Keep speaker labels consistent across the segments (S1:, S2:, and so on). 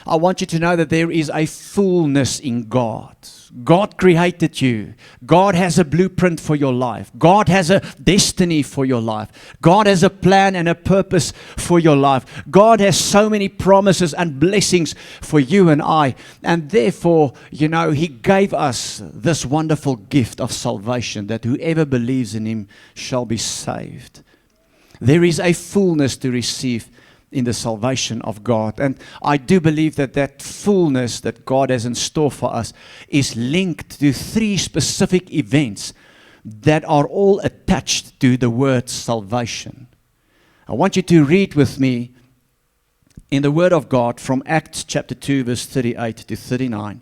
S1: I want you to know that there is a fullness in God. God created you. God has a blueprint for your life. God has a destiny for your life. God has a plan and a purpose for your life. God has so many promises and blessings for you and I. And therefore, He gave us this wonderful gift of salvation, that whoever believes in Him shall be saved. There is a fullness to receive in the salvation of God. And I do believe that fullness that God has in store for us is linked to 3 specific events that are all attached to the word salvation. I want you to read with me in the Word of God from Acts chapter 2, verse 38 to 39,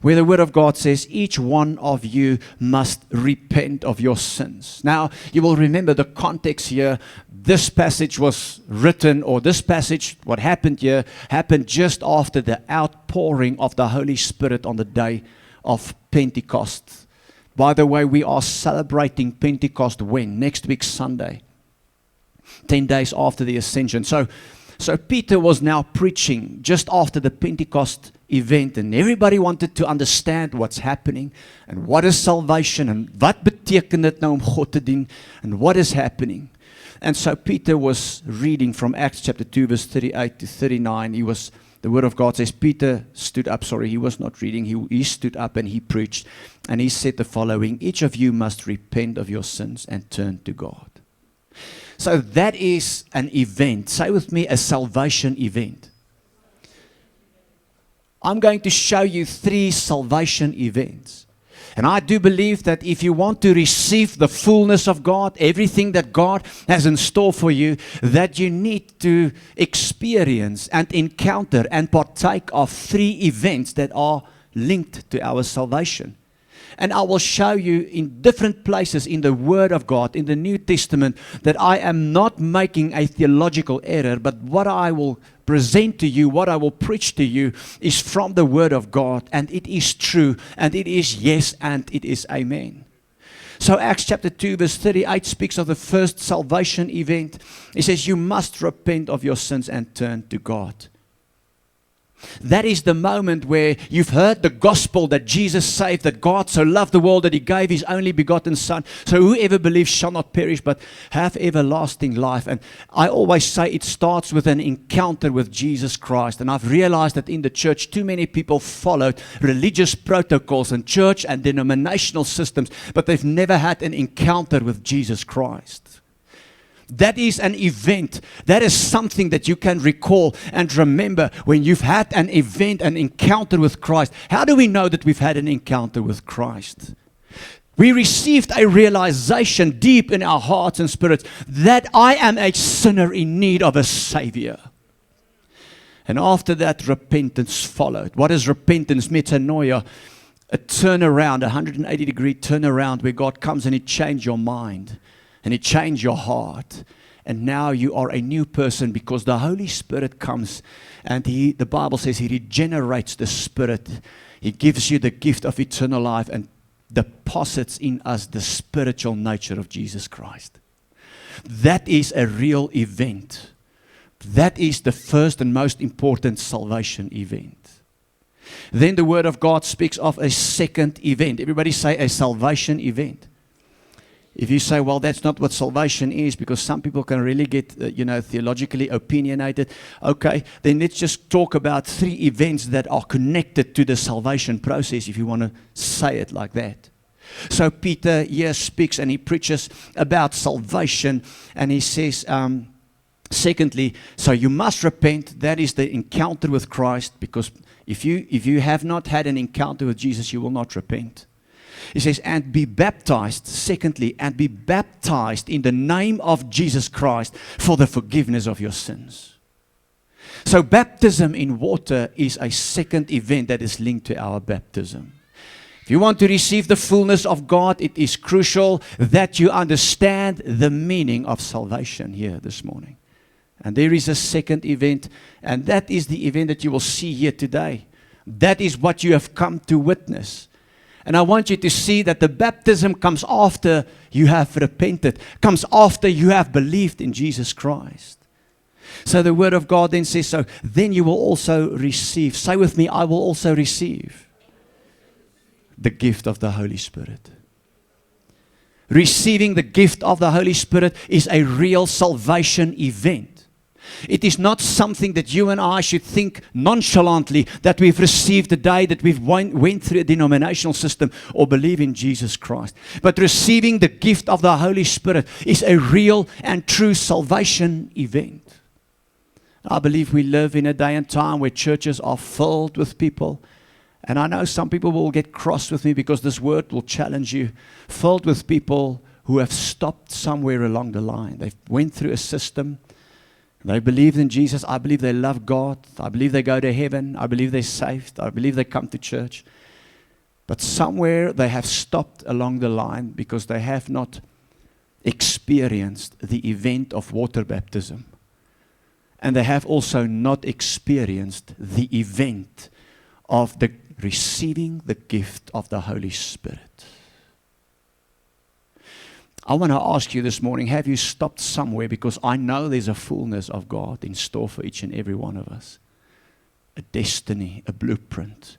S1: where the Word of God says, each one of you must repent of your sins. Now, you will remember the context here. This passage was written, or this passage, what happened here, happened just after the outpouring of the Holy Spirit on the day of Pentecost. By the way, we are celebrating Pentecost when? Next week, Sunday. 10 days after the ascension. So Peter was now preaching just after the Pentecost event, and everybody wanted to understand what's happening and what is salvation and wat beteken dit nou om God te dien and what is happening. And so Peter was reading from Acts chapter 2 verse 38 to 39. The Word of God says Peter stood up, he was not reading, he stood up and he preached, and he said the following: each of you must repent of your sins and turn to God. So that is an event. Say with me, a salvation event. I'm going to show you 3 salvation events. And I do believe that if you want to receive the fullness of God, everything that God has in store for you, that you need to experience and encounter and partake of 3 events that are linked to our salvation. And I will show you in different places in the Word of God, in the New Testament, that I am not making a theological error, but what I will present to you, what I will preach to you, is from the Word of God, and it is true, and it is yes, and it is amen. So Acts chapter 2 verse 38 speaks of the first salvation event. It says, you must repent of your sins and turn to God. That is the moment where you've heard the gospel that Jesus saved, that God so loved the world that He gave His only begotten Son, so whoever believes shall not perish but have everlasting life. And I always say it starts with an encounter with Jesus Christ. And I've realized that in the church too many people followed religious protocols and church and denominational systems, but they've never had an encounter with Jesus Christ. That is an event. That is something that you can recall and remember when you've had an event, an encounter with Christ. How do we know that we've had an encounter with Christ? We received a realization deep in our hearts and spirits that I am a sinner in need of a Savior. And after that, repentance followed. What is repentance? Metanoia. A turnaround, a 180-degree turnaround where God comes and He changed your mind. And He changed your heart. And now you are a new person because the Holy Spirit comes and the Bible says He regenerates the spirit. He gives you the gift of eternal life and deposits in us the spiritual nature of Jesus Christ. That is a real event. That is the first and most important salvation event. Then the Word of God speaks of a second event. Everybody say a salvation event. If you say, well, that's not what salvation is, because some people can really get, theologically opinionated. Okay, then let's just talk about 3 events that are connected to the salvation process, if you want to say it like that. So Peter here speaks and he preaches about salvation, and he says, secondly, so you must repent. That is the encounter with Christ, because if you have not had an encounter with Jesus, you will not repent. He says, and be baptized, secondly, and be baptized in the name of Jesus Christ for the forgiveness of your sins. So baptism in water is a second event that is linked to our baptism. If you want to receive the fullness of God, it is crucial that you understand the meaning of salvation here this morning. And there is a second event, and that is the event that you will see here today. That is what you have come to witness. And I want you to see that the baptism comes after you have repented, comes after you have believed in Jesus Christ. So the Word of God then says, so then you will also receive. Say with me, I will also receive the gift of the Holy Spirit. Receiving the gift of the Holy Spirit is a real salvation event. It is not something that you and I should think nonchalantly that we've received the day that we've went through a denominational system or believe in Jesus Christ. But receiving the gift of the Holy Spirit is a real and true salvation event. I believe we live in a day and time where churches are filled with people. And I know some people will get cross with me because this word will challenge you. Filled with people who have stopped somewhere along the line. They've went through a system. They believed in Jesus. I believe they love God. I believe they go to heaven. I believe they're saved. I believe they come to church. But somewhere they have stopped along the line because they have not experienced the event of water baptism. And they have also not experienced the event of the receiving the gift of the Holy Spirit. I want to ask you this morning, have you stopped somewhere? Because I know there's a fullness of God in store for each and every one of us. A destiny, a blueprint,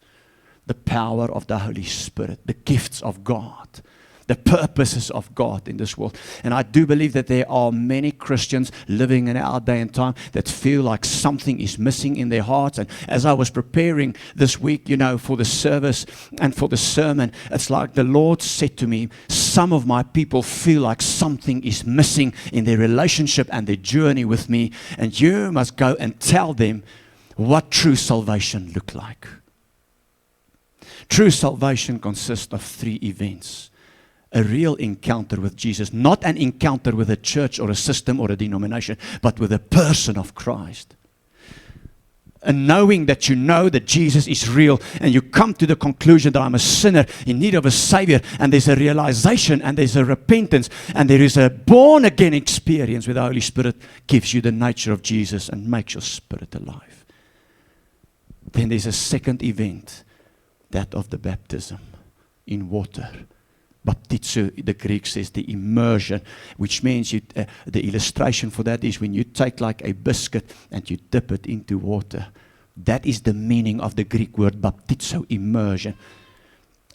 S1: the power of the Holy Spirit, the gifts of God, the purposes of God in this world. And I do believe that there are many Christians living in our day and time that feel like something is missing in their hearts. And as I was preparing this week, for the service and for the sermon, it's like the Lord said to me, some of my people feel like something is missing in their relationship and their journey with me. And you must go and tell them what true salvation looks like. True salvation consists of 3 events. A real encounter with Jesus, not an encounter with a church or a system or a denomination, but with a person of Christ. And knowing that you know that Jesus is real and you come to the conclusion that I'm a sinner in need of a Savior, and there's a realization and there's a repentance and there is a born again experience where the Holy Spirit gives you the nature of Jesus and makes your spirit alive. Then there's a second event, that of the baptism in water. Baptizo, the Greek says the immersion, which means the illustration for that is when you take like a biscuit and you dip it into water. That is the meaning of the Greek word baptizo, immersion.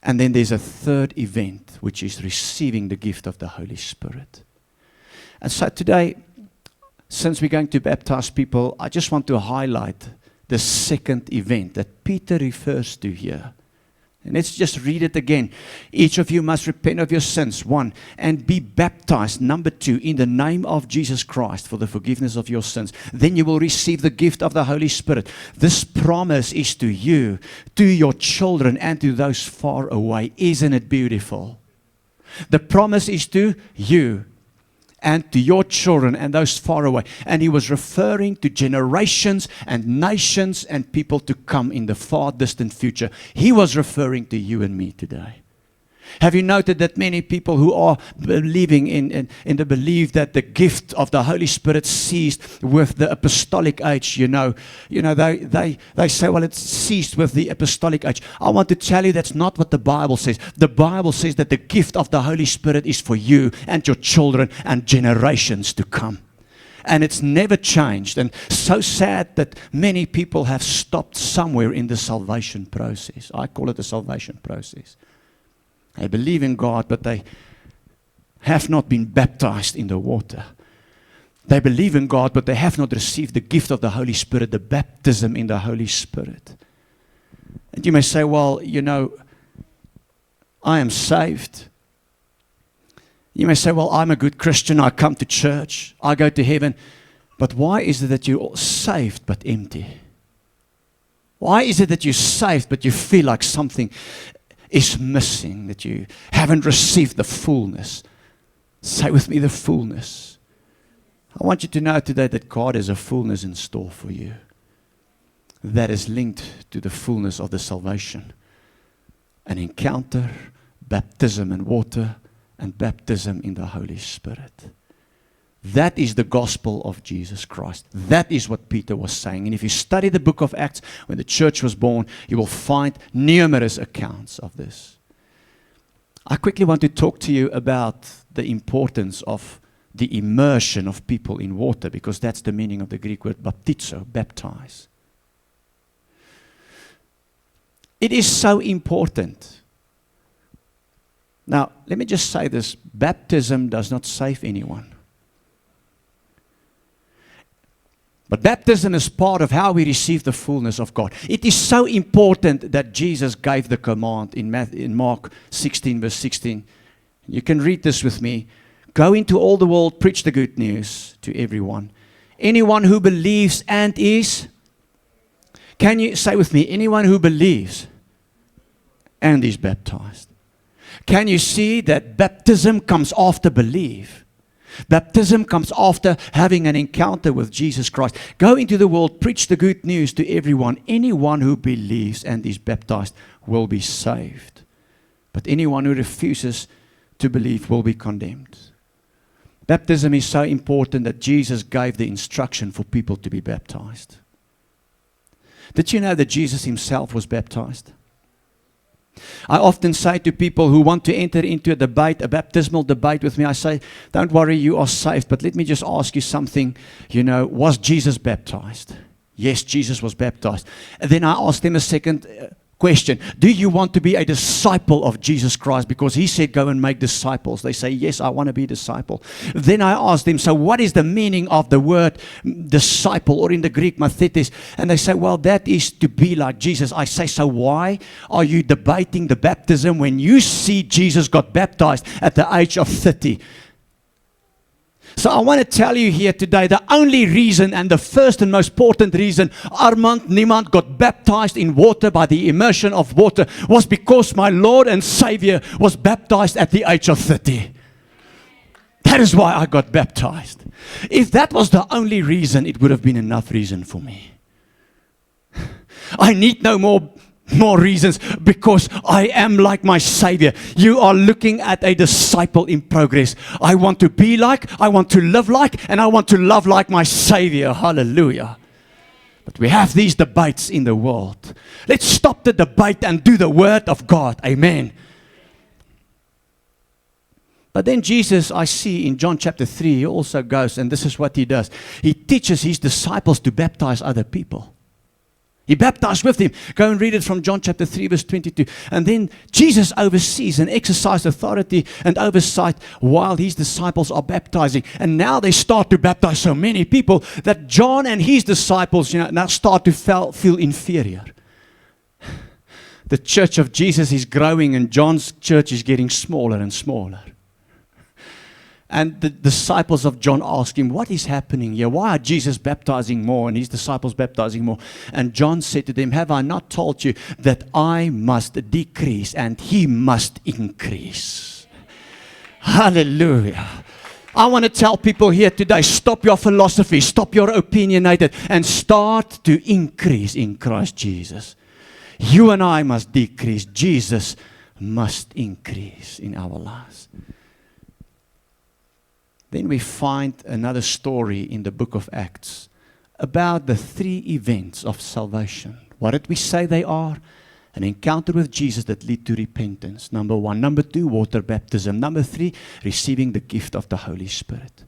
S1: And then there's a third event, which is receiving the gift of the Holy Spirit. And so today, since we're going to baptize people, I just want to highlight the second event that Peter refers to here. And let's just read it again. Each of you must repent of your sins, 1, and be baptized, 2, in the name of Jesus Christ for the forgiveness of your sins. Then you will receive the gift of the Holy Spirit. This promise is to you, to your children, and to those far away. Isn't it beautiful? The promise is to you and to your children and those far away. And he was referring to generations and nations and people to come in the far distant future. He was referring to you and me today. Have you noted that many people who are believing in the belief that the gift of the Holy Spirit ceased with the apostolic age, they say, well, it ceased with the apostolic age. I want to tell you that's not what the Bible says. The Bible says that the gift of the Holy Spirit is for you and your children and generations to come. And it's never changed. And so sad that many people have stopped somewhere in the salvation process. I call it the salvation process. They believe in God, but they have not been baptized in the water. They believe in God, but they have not received the gift of the Holy Spirit, the baptism in the Holy Spirit. And you may say, well, I am saved. You may say, well, I'm a good Christian. I come to church. I go to heaven. But why is it that you're saved but empty? Why is it that you're saved but you feel like something is missing, that you haven't received the fullness? Say with me, the fullness. I want you to know today that God has a fullness in store for you that is linked to the fullness of the salvation. An encounter, baptism in water, and baptism in the Holy Spirit. That is the gospel of Jesus Christ. That is what Peter was saying. And if you study the book of Acts, when the church was born, you will find numerous accounts of this. I quickly want to talk to you about the importance of the immersion of people in water, because that's the meaning of the Greek word baptizo, baptize. It is so important. Now, let me just say this. Baptism does not save anyone. But baptism is part of how we receive the fullness of God. It is so important that Jesus gave the command in Mark 16, verse 16. You can read this with me. Go into all the world, preach the good news to everyone. Anyone who believes and is, can you say with me, anyone who believes and is baptized. Can you see that baptism comes after belief? Baptism comes after having an encounter with Jesus Christ. Go into the world, preach the good news to everyone. Anyone who believes and is baptized will be saved. But anyone who refuses to believe will be condemned. Baptism is so important that Jesus gave the instruction for people to be baptized. Did you know that Jesus himself was baptized? I often say to people who want to enter into a debate, a baptismal debate with me, I say, don't worry, you are saved, but let me just ask you something. Was Jesus baptized? Yes, Jesus was baptized. And then I asked them a second question. Do you want to be a disciple of Jesus Christ? Because he said, go and make disciples. They say, yes, I want to be a disciple. Then I asked them, so what is the meaning of the word disciple, or in the Greek, mathetes? And they say, well, that is to be like Jesus. I say, so why are you debating the baptism when you see Jesus got baptized at the age of 30? So I want to tell you here today, the only reason and the first and most important reason Armand Niemand got baptized in water by the immersion of water was because my Lord and Savior was baptized at the age of 30. That is why I got baptized. If that was the only reason, it would have been enough reason for me. I need no more reasons, because I am like my Savior. You are looking at a disciple in progress. I want to be like, I want to live like, and I want to love like my Savior. Hallelujah. But we have these debates in the world. Let's stop the debate and do the word of God. Amen. But then Jesus, I see in John chapter 3, he also goes, and this is what he does. He teaches his disciples to baptize other people. He baptized with him. Go and read it from John chapter 3, verse 22. And then Jesus oversees and exercises authority and oversight while his disciples are baptizing. And now they start to baptize so many people that John and his disciples, now start to feel inferior. The church of Jesus is growing and John's church is getting smaller and smaller. And the disciples of John asked him, what is happening here? Why are Jesus baptizing more and his disciples baptizing more? And John said to them, have I not told you that I must decrease and he must increase? Hallelujah. I want to tell people here today, stop your philosophy, stop your opinionated, and start to increase in Christ Jesus. You and I must decrease. Jesus must increase in our lives. Then we find another story in the book of Acts about the 3 events of salvation. What did we say they are? An encounter with Jesus that lead to repentance. Number 1. Number 2, water baptism. Number 3, receiving the gift of the Holy Spirit.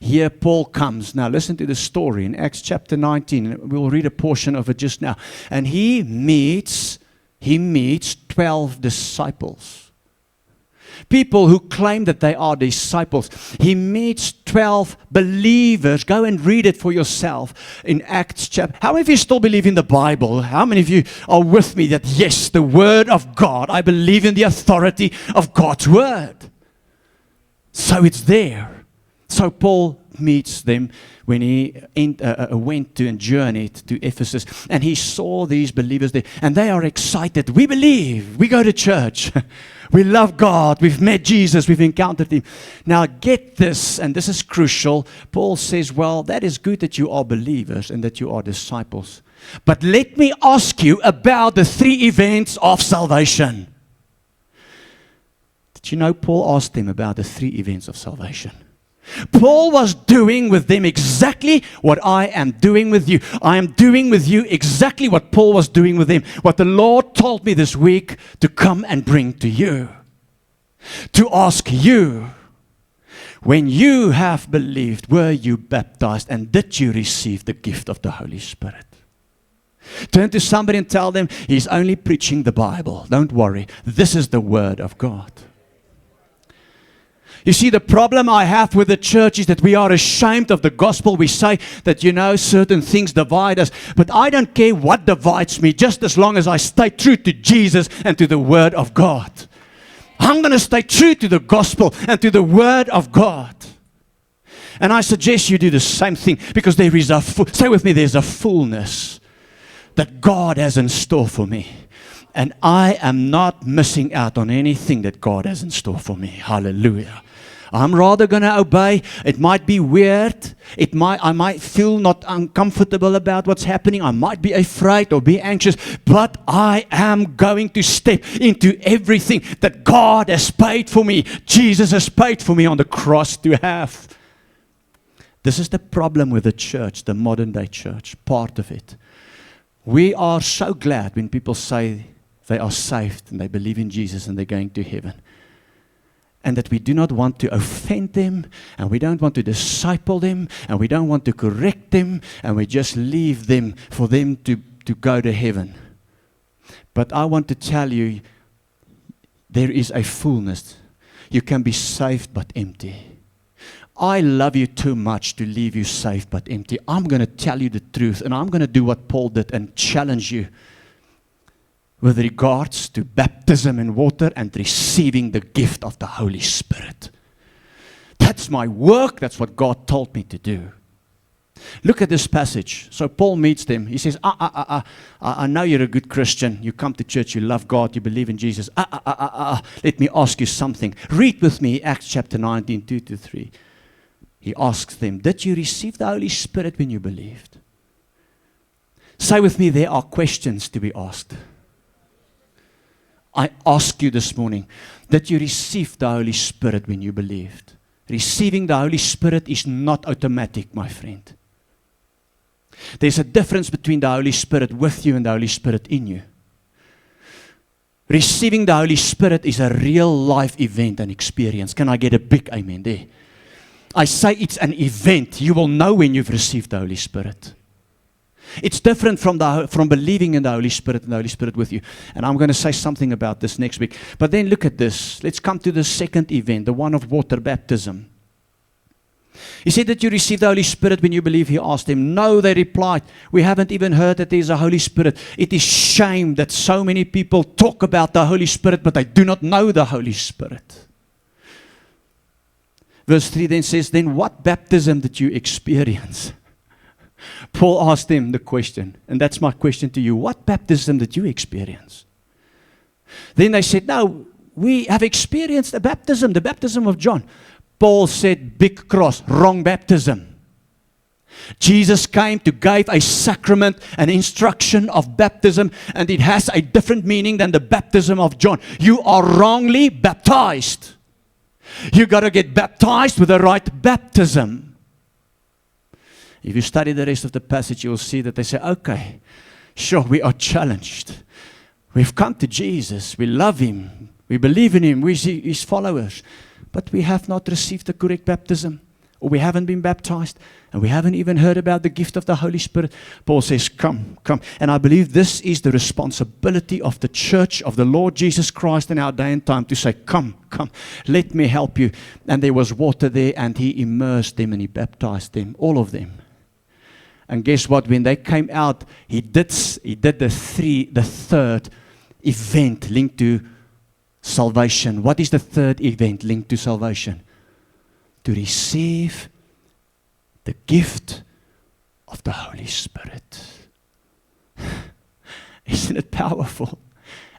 S1: Here Paul comes. Now listen to the story in Acts chapter 19. We'll read a portion of it just now. And he meets 12 disciples. People who claim that they are disciples. He meets 12 believers. Go and read it for yourself in Acts chapter. How many of you still believe in the Bible? How many of you are with me that yes, the Word of God, I believe in the authority of God's Word. So it's there. So Paul meets them when he went to and journeyed to Ephesus, and he saw these believers there, and they are excited. We believe. We go to church. We love God. We've met Jesus. We've encountered him. Now get this, and this is crucial. Paul says, well, that is good that you are believers and that you are disciples. But let me ask you about the 3 events of salvation. Did you know Paul asked them about the 3 events of salvation? Paul was doing with them exactly what I am doing with you. I am doing with you exactly what Paul was doing with them. What the Lord told me this week to come and bring to you. To ask you, When you have believed, were you baptized, and did you receive the gift of the Holy Spirit? Turn to somebody and tell them, he's only preaching the Bible. Don't worry. This is the Word of God. You see, the problem I have with the church is that we are ashamed of the gospel. We say that, certain things divide us. But I don't care what divides me, just as long as I stay true to Jesus and to the Word of God. I'm going to stay true to the gospel and to the Word of God. And I suggest you do the same thing, because there is say with me, there's a fullness that God has in store for me. And I am not missing out on anything that God has in store for me. Hallelujah. I'm rather going to obey. It might be weird. I might feel not uncomfortable about what's happening. I might be afraid or be anxious. But I am going to step into everything that God has paid for me. Jesus has paid for me on the cross to have. This is the problem with the church, the modern day church, part of it. We are so glad when people say they are saved and they believe in Jesus and they're going to heaven. And that we do not want to offend them, and we don't want to disciple them, and we don't want to correct them, and we just leave them for them to go to heaven. But I want to tell you, there is a fullness. You can be saved but empty. I love you too much to leave you safe but empty. I'm going to tell you the truth, and I'm going to do what Paul did and challenge you with regards to baptism in water and receiving the gift of the Holy Spirit. That's my work. That's what God told me to do. Look at this passage. So Paul meets them. He says, I know you're a good Christian. You come to church, you love God, you believe in Jesus. Let me ask you something. Read with me Acts chapter 19, 2-3. He asks them, did you receive the Holy Spirit when you believed? Say with me, there are questions to be asked. I ask you this morning, did you receive the Holy Spirit when you believed? Receiving the Holy Spirit is not automatic, my friend. There's a difference between the Holy Spirit with you and the Holy Spirit in you. Receiving the Holy Spirit is a real life event and experience. Can I get a big amen there? I say it's an event. You will know when you've received the Holy Spirit. It's different from believing in the Holy Spirit and the Holy Spirit with you. And I'm going to say something about this next week. But then look at this. Let's come to the second event, the one of water baptism. He said that you received the Holy Spirit when you believe. He asked them. No, they replied. We haven't even heard that there's a Holy Spirit. It is shame that so many people talk about the Holy Spirit, but they do not know the Holy Spirit. Verse 3 then says, then what baptism did you experience? Paul asked them the question, and that's my question to you. What baptism did you experience? Then they said, no, we have experienced the baptism of John. Paul said, big cross, wrong baptism. Jesus came to give a sacrament, an instruction of baptism, and it has a different meaning than the baptism of John. You are wrongly baptized. You got to get baptized with the right baptism. If you study the rest of the passage, you will see that they say, okay, sure, we are challenged. We've come to Jesus. We love Him. We believe in Him. We're His followers. But we have not received the correct baptism. Or we haven't been baptized. And we haven't even heard about the gift of the Holy Spirit. Paul says, come, come. And I believe this is the responsibility of the church of the Lord Jesus Christ in our day and time to say, come, come, let me help you. And there was water there, and He immersed them and He baptized them, all of them. And guess what? When they came out, he did the third event linked to salvation. What is the third event linked to salvation? To receive the gift of the Holy Spirit. Isn't it powerful?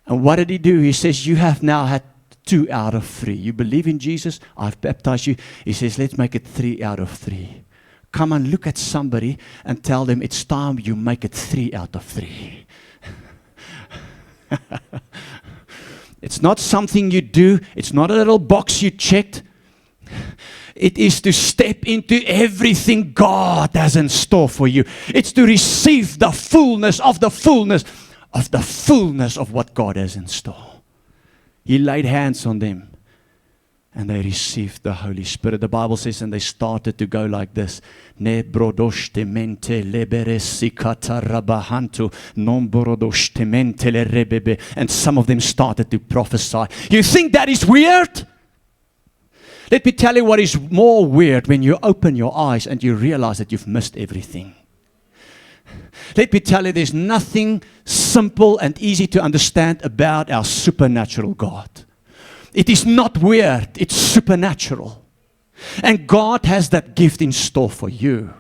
S1: And what did he do? He says, you have now had 2 out of 3. You believe in Jesus, I've baptized you. He says, let's make it 3 out of 3. Come and look at somebody and tell them it's time you make it 3 out of 3. It's not something you do. It's not a little box you checked. It is to step into everything God has in store for you. It's to receive the fullness of the fullness of the fullness of what God has in store. He laid hands on them. And they received the Holy Spirit. The Bible says, and they started to go like this. Ne brodoshte-mente leberesikatarabahantu non brodoshte-mente lerebebe. And some of them started to prophesy. You think that is weird? Let me tell you what is more weird when you open your eyes and you realize that you've missed everything. Let me tell you, there's nothing simple and easy to understand about our supernatural God. It is not weird, it's supernatural. And God has that gift in store for you.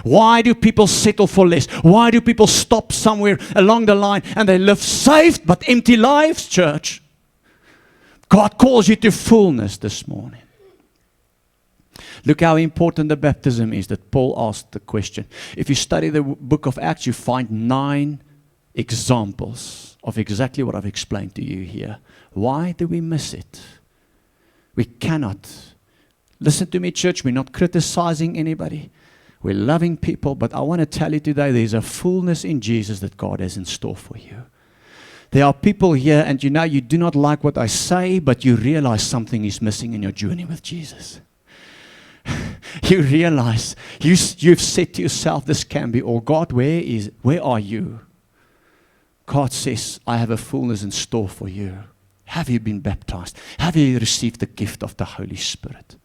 S1: Why do people settle for less? Why do people stop somewhere along the line and they live saved but empty lives, church? God calls you to fullness this morning. Look how important the baptism is that Paul asked the question. If you study the book of Acts, you find 9 examples of exactly what I've explained to you here. Why do we miss it? We cannot. Listen to me, church. We're not criticizing anybody. We're loving people. But I want to tell you today, there's a fullness in Jesus that God has in store for you. There are people here, and you do not like what I say, but you realize something is missing in your journey with Jesus. You realize you've said to yourself, this can be all. God, where are you? God says, I have a fullness in store for you. Have you been baptized? Have you received the gift of the Holy Spirit?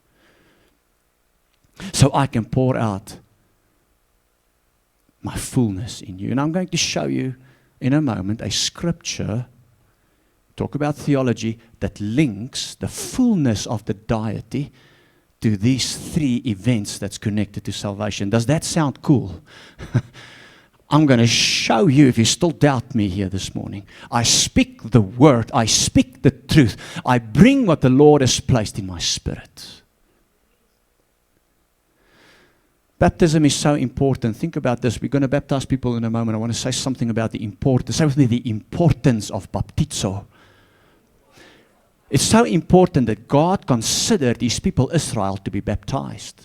S1: So I can pour out my fullness in you. And I'm going to show you in a moment a scripture, talk about theology, that links the fullness of the deity to these 3 events that's connected to salvation. Does that sound cool? I'm going to show you, if you still doubt me here this morning. I speak the word. I speak the truth. I bring what the Lord has placed in my spirit. Baptism is so important. Think about this. We're going to baptize people in a moment. I want to say something about the importance. Say with me, the importance of baptizo. It's so important that God considered His people Israel to be baptized.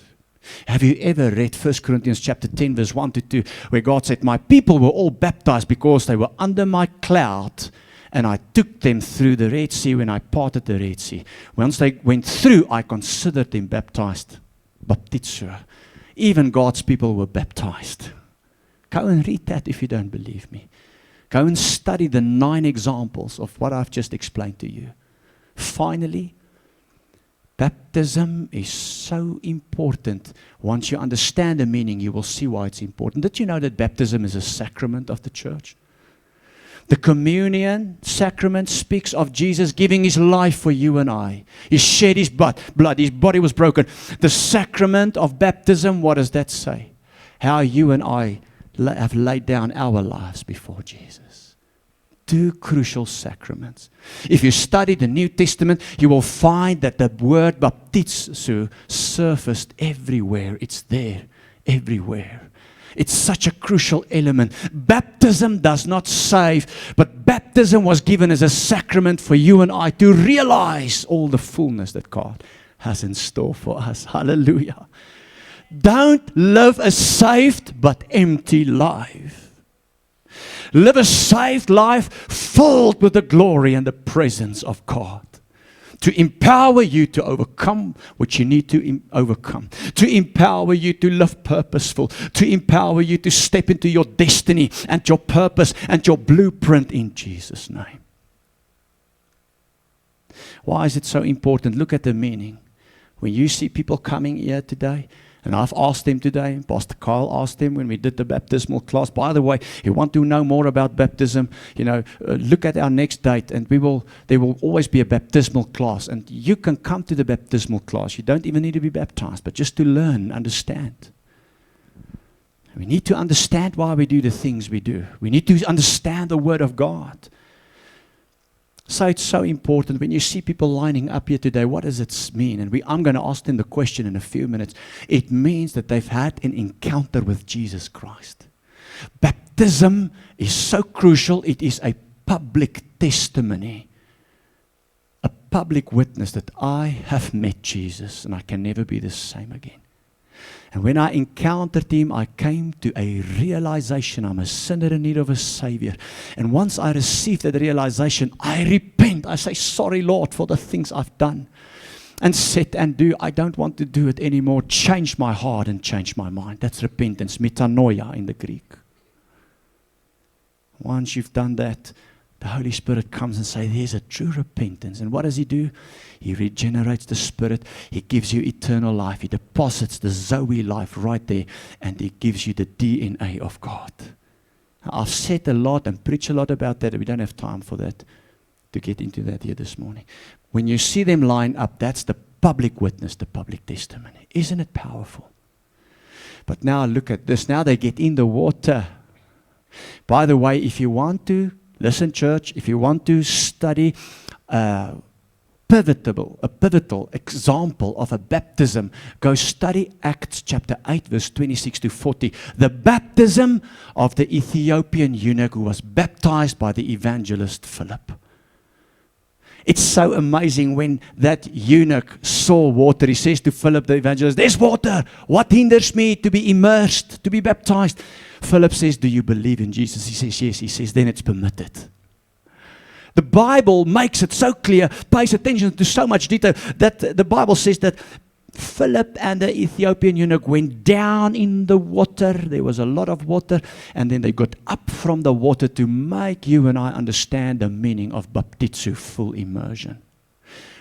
S1: Have you ever read 1 Corinthians chapter 10 verse 1 to 2 where God said, my people were all baptized because they were under my cloud and I took them through the Red Sea when I parted the Red Sea. Once they went through, I considered them baptized. Baptizo. Even God's people were baptized. Go and read that if you don't believe me. Go and study the 9 examples of what I've just explained to you. Finally, baptism is so important. Once you understand the meaning, you will see why it's important. Did you know that baptism is a sacrament of the church? The communion sacrament speaks of Jesus giving His life for you and I. He shed His blood. His body was broken. The sacrament of baptism, what does that say? How you and I have laid down our lives before Jesus. 2 crucial sacraments. If you study the New Testament, you will find that the word baptizo surfaced everywhere. It's there, everywhere. It's such a crucial element. Baptism does not save, but baptism was given as a sacrament for you and I to realize all the fullness that God has in store for us. Hallelujah. Don't live a saved but empty life. Live a saved life filled with the glory and the presence of God. To empower you to overcome what you need to overcome. To empower you to live purposeful. To empower you to step into your destiny and your purpose and your blueprint in Jesus' name. Why is it so important? Look at the meaning. When you see people coming here today, and I've asked them today, Pastor Kyle asked them when we did the baptismal class. By the way, if you want to know more about baptism, look at our next date and there will always be a baptismal class. And you can come to the baptismal class. You don't even need to be baptized, but just to learn, understand. We need to understand why we do the things we do. We need to understand the Word of God. So it's so important when you see people lining up here today, what does it mean? And I'm going to ask them the question in a few minutes. It means that they've had an encounter with Jesus Christ. Baptism is so crucial. It is a public testimony, a public witness that I have met Jesus and I can never be the same again. And when I encountered Him, I came to a realization I'm a sinner in need of a Savior. And once I received that realization, I repent. I say, sorry, Lord, for the things I've done. and sit and do. I don't want to do it anymore. Change my heart and change my mind. That's repentance, metanoia in the Greek. Once you've done that, the Holy Spirit comes and says, there's a true repentance. And what does He do? He regenerates the spirit. He gives you eternal life. He deposits the Zoe life right there. And He gives you the DNA of God. Now, I've said a lot and preached a lot about that. We don't have time for that, to get into that here this morning. When you see them line up, that's the public witness, the public testimony. Isn't it powerful? But now look at this. Now they get in the water. By the way, if you want to, listen church, if you want to study a pivotal example of a baptism, go study Acts chapter 8 verse 26 to 40. The baptism of the Ethiopian eunuch who was baptized by the evangelist Philip. It's so amazing when that eunuch saw water. He says to Philip the evangelist, there's water. What hinders me to be immersed, to be baptized? Philip says, do you believe in Jesus? He says, yes. He says, then it's permitted. The Bible makes it so clear, pays attention to so much detail, that the Bible says that Philip and the Ethiopian eunuch went down in the water. There was a lot of water. And then they got up from the water to make you and I understand the meaning of baptizo, full immersion.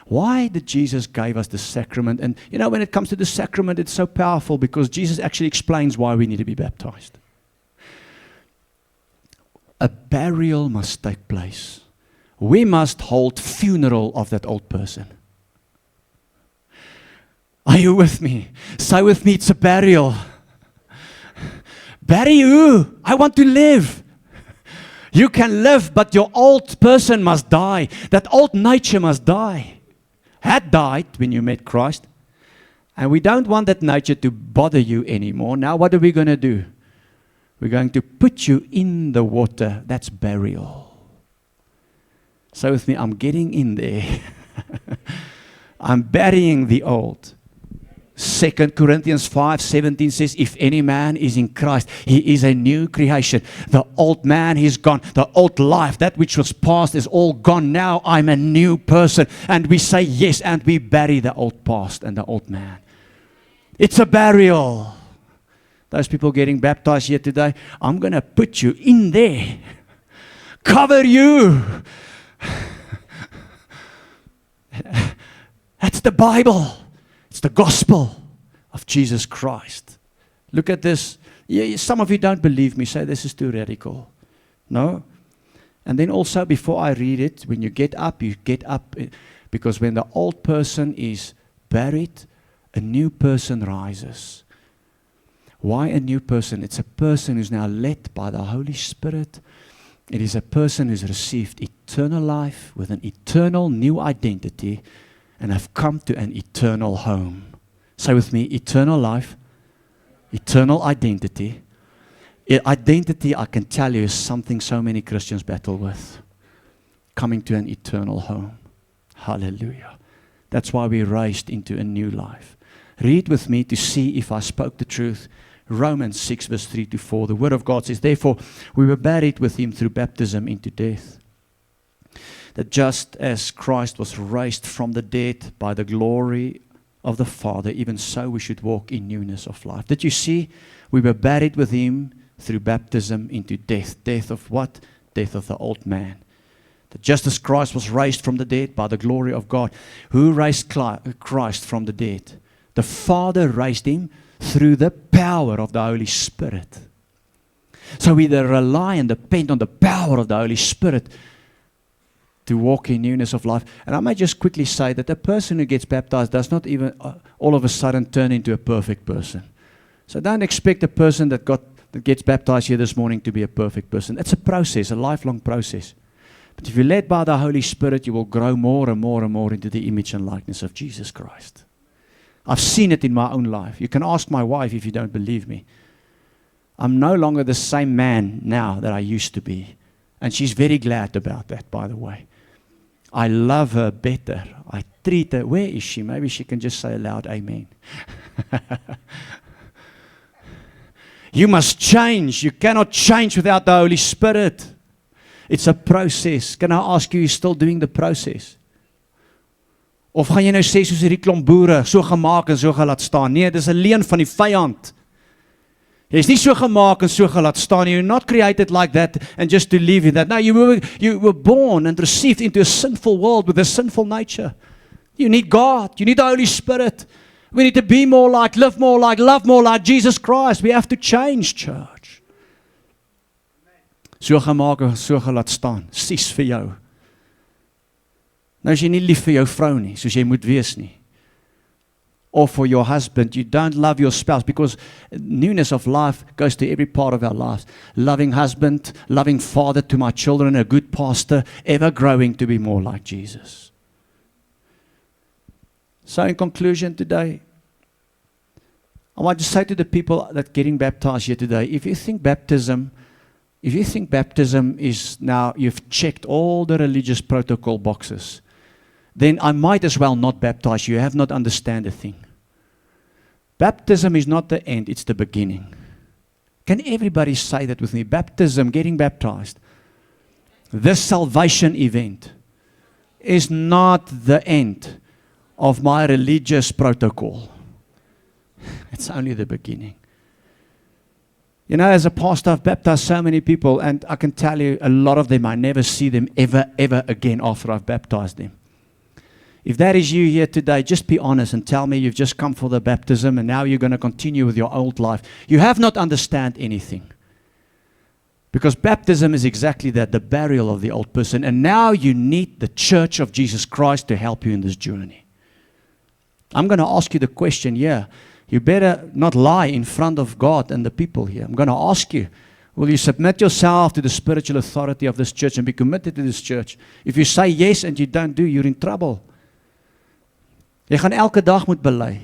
S1: Why did Jesus give us the sacrament? And you know, when it comes to the sacrament, it's so powerful because Jesus actually explains why we need to be baptized. A burial must take place. We must hold funeral of that old person. Are you with me? Say with me, it's a burial. Bury who? I want to live. You can live, but your old person must die. That old nature must die. Had died when you met Christ. And we don't want that nature to bother you anymore. Now what are we going to do? We're going to put you in the water. That's burial. So with me, I'm getting in there. I'm burying the old. 2 Corinthians 5:17 says, if any man is in Christ, he is a new creation. The old man is gone. The old life, that which was past, is all gone. Now I'm a new person. And we say yes, and we bury the old past and the old man. It's a burial. Those people getting baptized here today, I'm going to put you in there. Cover you. That's the Bible. It's the gospel of Jesus Christ. Look at this. Some of you don't believe me, say this is too radical. No. And then also before I read it, when you get up because when the old person is buried, a new person rises. Why a new person? It's a person who's now led by the Holy Spirit. It is a person who's received eternal life with an eternal new identity and have come to an eternal home. Say with me, eternal life, eternal identity. Identity, I can tell you, is something so many Christians battle with. Coming to an eternal home. Hallelujah. That's why we're raised into a new life. Read with me to see if I spoke the truth. Romans 6 verse 3 to 4. The Word of God says, therefore, we were buried with Him through baptism into death. That just as Christ was raised from the dead by the glory of the Father, even so we should walk in newness of life. Did you see? We were buried with Him through baptism into death. Death of what? Death of the old man. That just as Christ was raised from the dead by the glory of God. Who raised Christ from the dead? The Father raised Him through the power of the Holy Spirit. So we rely and depend on the power of the Holy Spirit to walk in newness of life. And I may just quickly say that a person who gets baptized does not even all of a sudden turn into a perfect person. So don't expect a person that gets baptized here this morning to be a perfect person. It's a process, a lifelong process. But if you're led by the Holy Spirit, you will grow more and more and more into the image and likeness of Jesus Christ. I've seen it in my own life. You can ask my wife if you don't believe me. I'm no longer the same man now that I used to be. And she's very glad about that, by the way. I love her better. I treat her. Where is she? Maybe she can just say aloud, amen. You must change. You cannot change without the Holy Spirit. It's a process. Can I ask you, you're still doing the process? Of gaan jy nou sê soos hierdie klomp boere, so gemaak en so gelaat staan? Nee, dis 'n leuen van die vyand. Jy is nie so gemaak en so gelaat staan. You're not created like that and just to live in that. No, you were born and received into a sinful world with a sinful nature. You need God. You need the Holy Spirit. We need to be more like, live more like, love more like Jesus Christ. We have to change, church. So gemaak en so gelaat staan. Sies vir jou. Nou is jy nie lief vir jou vrou nie, soos jy moet wees nie. Or for your husband, you don't love your spouse, because newness of life goes to every part of our lives. Loving husband, loving father to my children, a good pastor, ever growing to be more like Jesus. So in conclusion today, I want to say to the people that are getting baptized here today, if you think baptism is now, you've checked all the religious protocol boxes, then I might as well not baptize you. You have not understand a thing. Baptism is not the end, it's the beginning. Can everybody say that with me? Baptism, getting baptized, this salvation event is not the end of my religious protocol. It's only the beginning. You know, as a pastor, I've baptized so many people, and I can tell you a lot of them, I never see them ever again after I've baptized them. If that is you here today, just be honest and tell me you've just come for the baptism and now you're going to continue with your old life. You have not understand anything. Because baptism is exactly that, the burial of the old person. And now you need the church of Jesus Christ to help you in this journey. I'm going to ask you the question here. You better not lie in front of God and the people here. I'm going to ask you, will you submit yourself to the spiritual authority of this church and be committed to this church? If you say yes and you don't do, you're in trouble. Jy gaan elke dag moet bely.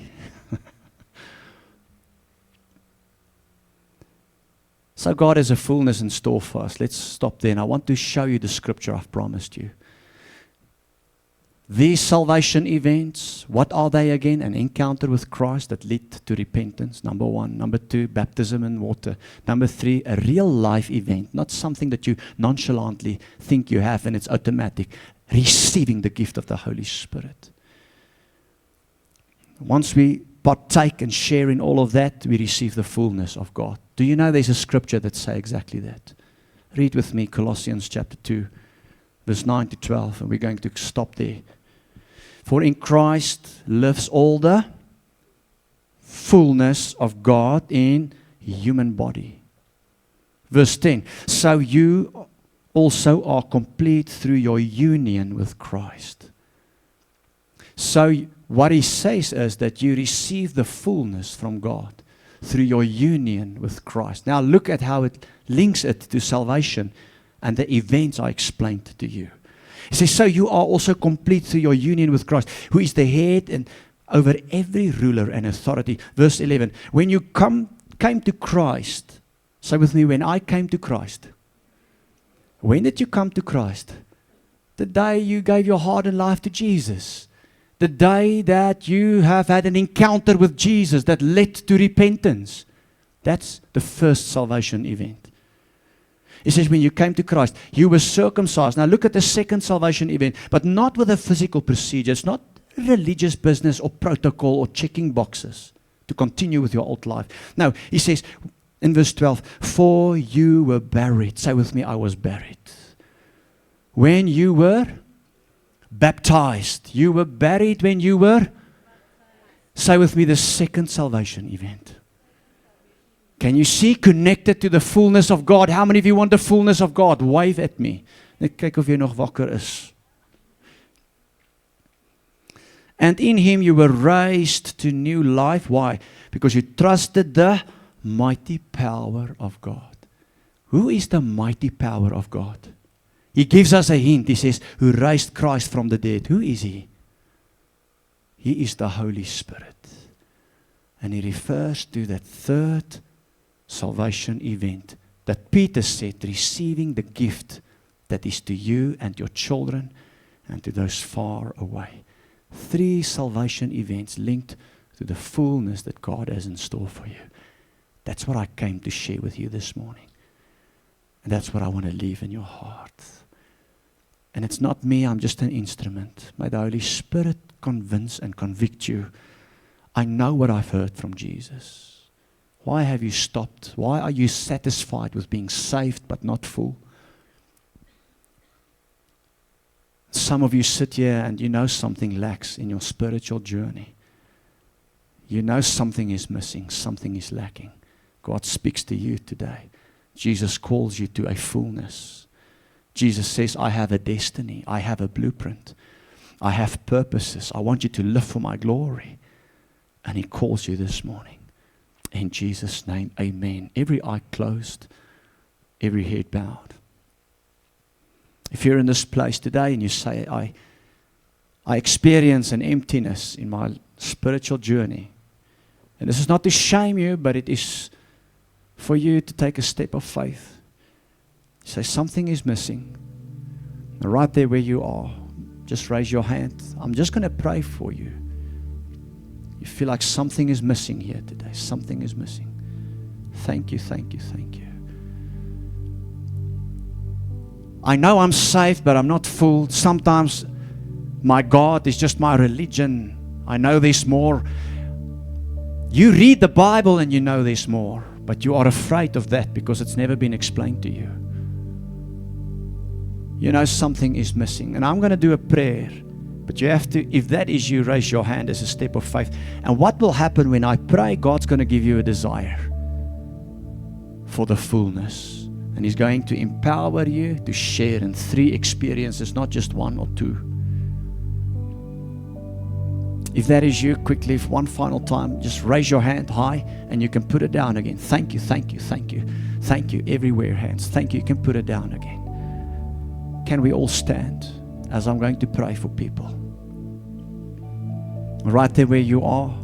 S1: So God has a fullness in store for us. Let's stop there. And I want to show you the scripture I've promised you. These salvation events, what are they again? An encounter with Christ that lead to repentance, number 1. Number 2, baptism in water. Number 3, a real life event, not something that you nonchalantly think you have and it's automatic. Receiving the gift of the Holy Spirit. Once we partake and share in all of that, we receive the fullness of God. Do you know there's a scripture that says exactly that? Read with me Colossians chapter 2, verse 9 to 12, and we're going to stop there. For in Christ lives all the fullness of God in human body. Verse 10, so you also are complete through your union with Christ. So what he says is that you receive the fullness from God through your union with Christ. Now look at how it links it to salvation and the events I explained to you. He says, so you are also complete through your union with Christ, who is the head and over every ruler and authority. Verse 11, when you came to Christ, say with me, when I came to Christ. When did you come to Christ? The day you gave your heart and life to Jesus. The day that you have had an encounter with Jesus that led to repentance. That's the first salvation event. He says when you came to Christ, you were circumcised. Now look at the second salvation event, but not with a physical procedure. It's not religious business or protocol or checking boxes to continue with your old life. No, he says in verse 12, for you were buried. Say with me, I was buried. When you were baptized. You were buried when you were. Say with me, the second salvation event. Can you see connected to the fullness of God? How many of you want the fullness of God? Wave at me. Net kyk of jy nog wakker is. And in him you were raised to new life. Why? Because you trusted the mighty power of God. Who is the mighty power of God? He gives us a hint. He says, who raised Christ from the dead. Who is he? He is the Holy Spirit. And he refers to that third salvation event that Peter said, receiving the gift that is to you and your children and to those far away. 3 salvation events linked to the fullness that God has in store for you. That's what I came to share with you this morning. And that's what I want to leave in your heart. And it's not me, I'm just an instrument. May the Holy Spirit convince and convict you. I know what I've heard from Jesus. Why have you stopped? Why are you satisfied with being saved but not full? Some of you sit here and you know something lacks in your spiritual journey. You know something is missing, something is lacking. God speaks to you today. Jesus calls you to a fullness. Jesus says, I have a destiny. I have a blueprint. I have purposes. I want you to live for my glory. And He calls you this morning. In Jesus' name, amen. Every eye closed, every head bowed. If you're in this place today and you say, I experience an emptiness in my spiritual journey. And this is not to shame you, but it is for you to take a step of faith. Say something is missing. And right there where you are, just raise your hand. I'm just going to pray for you. You feel like something is missing here today. Something is missing. Thank you, thank you, thank you. I know I'm saved, but I'm not full. Sometimes my God is just my religion. I know there's more. You read the Bible and you know there's more, but you are afraid of that because it's never been explained to you. You know something is missing. And I'm going to do a prayer. But you have to, if that is you, raise your hand as a step of faith. And what will happen when I pray? God's going to give you a desire for the fullness. And He's going to empower you to share in 3 experiences, not just 1 or 2. If that is you, quickly, one final time, just raise your hand high and you can put it down again. Thank you, thank you, thank you. Thank you, everywhere hands. Thank you, you can put it down again. Can we all stand as I'm going to pray for people? Right there where you are.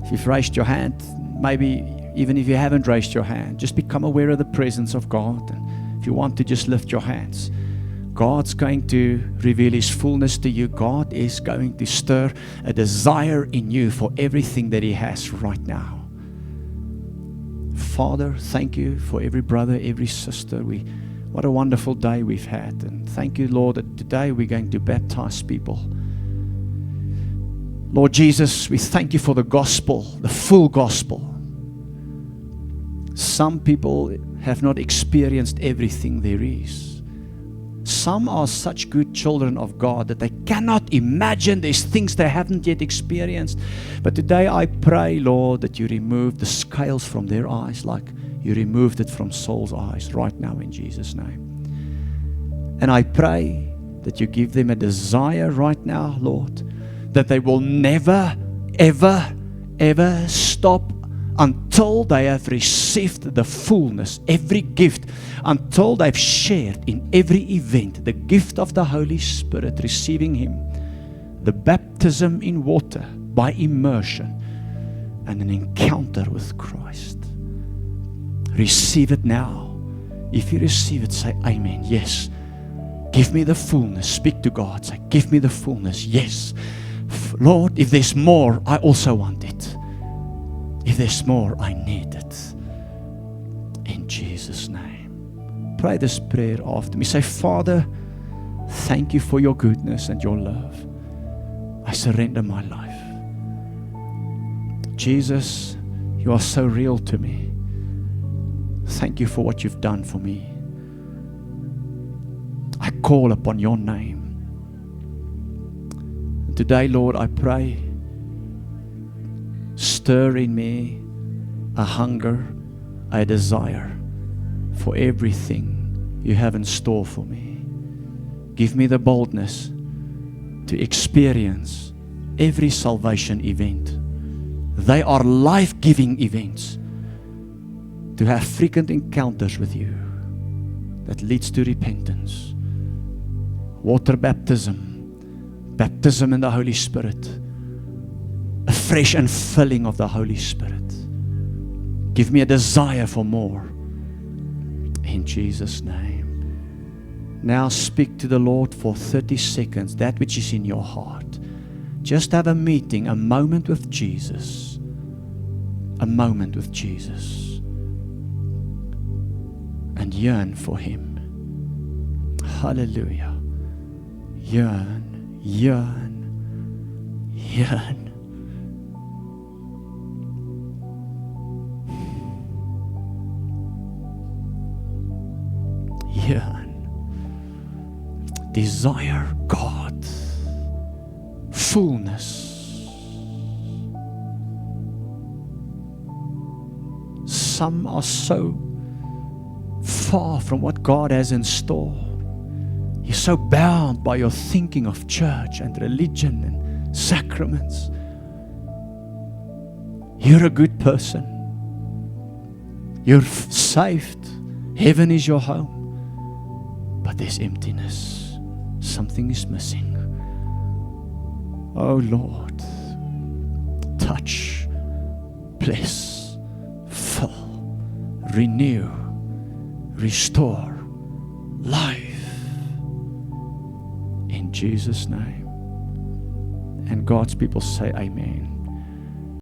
S1: If you've raised your hand, maybe even if you haven't raised your hand, just become aware of the presence of God. And if you want to just lift your hands, God's going to reveal His fullness to you. God is going to stir a desire in you for everything that He has right now. Father, thank you for every brother, every sister. What a wonderful day we've had. And thank you, Lord, that today we're going to baptize people. Lord Jesus, we thank you for the gospel, the full gospel. Some people have not experienced everything there is. Some are such good children of God that they cannot imagine there's things they haven't yet experienced. But today I pray, Lord, that you remove the scales from their eyes like you removed it from Saul's eyes right now in Jesus' name. And I pray that you give them a desire right now, Lord, that they will never, ever, ever stop until they have received the fullness, every gift, until they've shared in every event, the gift of the Holy Spirit, receiving Him, the baptism in water by immersion, and an encounter with Christ. Receive it now. If you receive it, say amen. Yes. Give me the fullness. Speak to God. Say, give me the fullness. Yes. Lord, if there's more, I also want it. If there's more, I need it. In Jesus' name. Pray this prayer after me. Say, Father, thank you for your goodness and your love. I surrender my life. Jesus, you are so real to me. Thank you for what you've done for me. I call upon your name. Today, Lord, I pray, stir in me a hunger, a desire for everything you have in store for me. Give me the boldness to experience every salvation event. They are life-giving events. To have frequent encounters with you that leads to repentance. Water baptism, baptism in the Holy Spirit, a fresh infilling of the Holy Spirit. Give me a desire for more. In Jesus' name. Now speak to the Lord for 30 seconds, that which is in your heart. Just have a meeting, a moment with Jesus. A moment with Jesus. And yearn for Him. Hallelujah. yearn, yearn, yearn. Yearn. Desire God. Fullness. Some are so far from what God has in store. You're so bound by your thinking of church and religion and sacraments. You're a good person. You're saved. Heaven is your home. But there's emptiness. Something is missing. Oh Lord, touch, bless, fill, renew, restore, life. In Jesus' name. And God's people say amen.